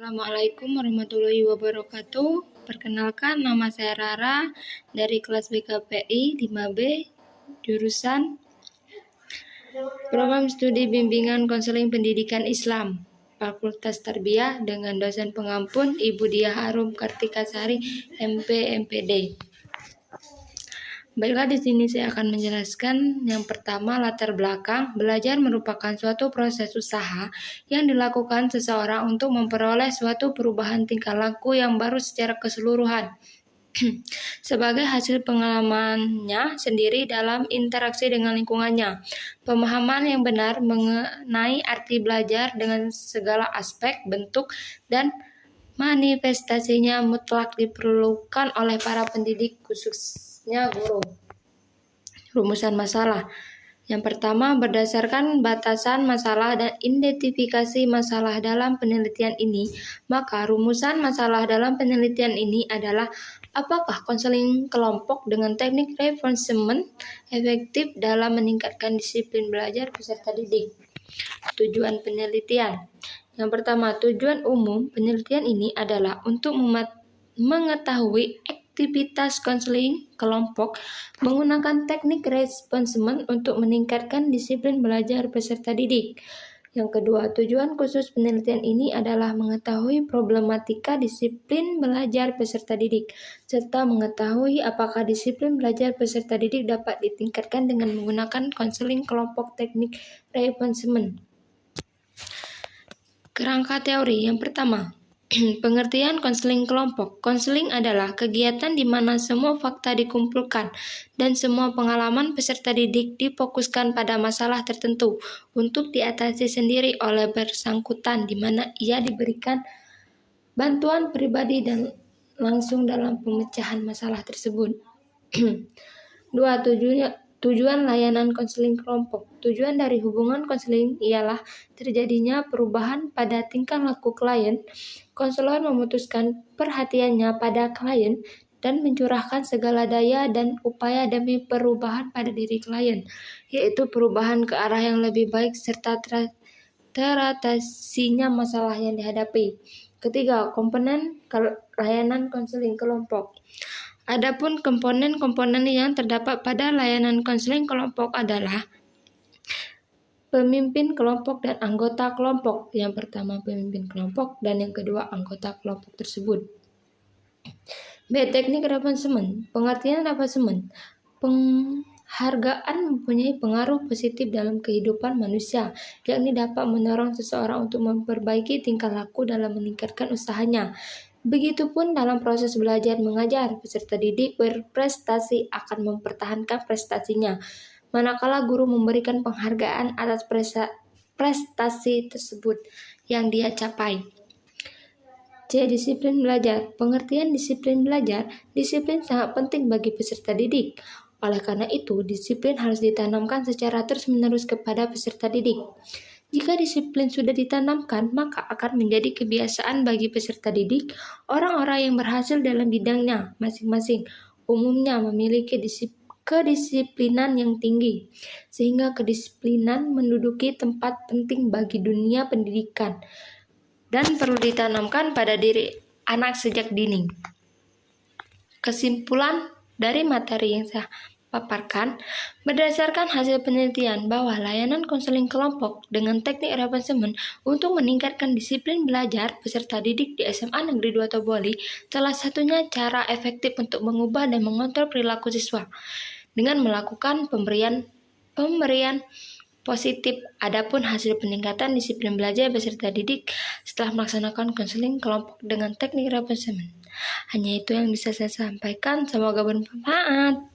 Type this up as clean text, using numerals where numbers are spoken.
Assalamualaikum warahmatullahi wabarakatuh. Perkenalkan, nama saya Rara dari kelas BKPI 5B, jurusan Program Studi Bimbingan Konseling Pendidikan Islam, Fakultas Tarbiyah, dengan dosen pengampun Ibu Diah Harum Kartikasari, MP, MPD. Baiklah, di sini saya akan menjelaskan yang pertama, latar belakang. Belajar merupakan suatu proses usaha yang dilakukan seseorang untuk memperoleh suatu perubahan tingkah laku yang baru secara keseluruhan sebagai hasil pengalamannya sendiri dalam interaksi dengan lingkungannya. Pemahaman yang benar mengenai arti belajar dengan segala aspek, bentuk, dan manifestasinya mutlak diperlukan oleh para pendidik, khususnya guru. Rumusan masalah. Yang pertama, berdasarkan batasan masalah dan identifikasi masalah dalam penelitian ini, maka rumusan masalah dalam penelitian ini adalah: apakah konseling kelompok dengan teknik reinforcement efektif dalam meningkatkan disiplin belajar peserta didik? Tujuan penelitian. Yang pertama, tujuan umum penelitian ini adalah untuk mengetahui aktivitas konseling kelompok menggunakan teknik reinforcement untuk meningkatkan disiplin belajar peserta didik. Yang kedua, tujuan khusus penelitian ini adalah mengetahui problematika disiplin belajar peserta didik, serta mengetahui apakah disiplin belajar peserta didik dapat ditingkatkan dengan menggunakan konseling kelompok teknik reinforcement. Kerangka teori. Yang pertama, pengertian konseling kelompok. Konseling adalah kegiatan di mana semua fakta dikumpulkan dan semua pengalaman peserta didik difokuskan pada masalah tertentu untuk diatasi sendiri oleh bersangkutan, di mana ia diberikan bantuan pribadi dan langsung dalam pemecahan masalah tersebut. 2. Tujuan layanan konseling kelompok. Tujuan dari hubungan konseling ialah terjadinya perubahan pada tingkah laku klien. Konselor memutuskan perhatiannya pada klien dan mencurahkan segala daya dan upaya demi perubahan pada diri klien, yaitu perubahan ke arah yang lebih baik serta teratasinya masalah yang dihadapi. Ketiga, komponen layanan konseling kelompok. Adapun komponen-komponen yang terdapat pada layanan konseling kelompok adalah pemimpin kelompok dan anggota kelompok. Yang pertama, pemimpin kelompok, dan yang kedua, anggota kelompok tersebut. B. Teknik reinforcement. Pengertian reinforcement. Penghargaan mempunyai pengaruh positif dalam kehidupan manusia, yakni dapat mendorong seseorang untuk memperbaiki tingkah laku dalam meningkatkan usahanya. Begitupun dalam proses belajar mengajar, peserta didik berprestasi akan mempertahankan prestasinya, manakala guru memberikan penghargaan atas prestasi tersebut yang dia capai. C. Disiplin belajar. Pengertian disiplin belajar. Disiplin sangat penting bagi peserta didik. Oleh karena itu, disiplin harus ditanamkan secara terus-menerus kepada peserta didik. Jika disiplin sudah ditanamkan, maka akan menjadi kebiasaan bagi peserta didik. Orang-orang yang berhasil dalam bidangnya masing-masing umumnya memiliki kedisiplinan yang tinggi, sehingga kedisiplinan menduduki tempat penting bagi dunia pendidikan dan perlu ditanamkan pada diri anak sejak dini. Kesimpulan dari materi yang saya paparkan, berdasarkan hasil penelitian bahwa layanan konseling kelompok dengan teknik reinforcement untuk meningkatkan disiplin belajar peserta didik di SMA Negeri 2 Toboli, salah satunya cara efektif untuk mengubah dan mengontrol perilaku siswa dengan melakukan pemberian positif. Adapun hasil peningkatan disiplin belajar peserta didik setelah melaksanakan konseling kelompok dengan teknik reinforcement. Hanya itu yang bisa saya sampaikan. Semoga bermanfaat.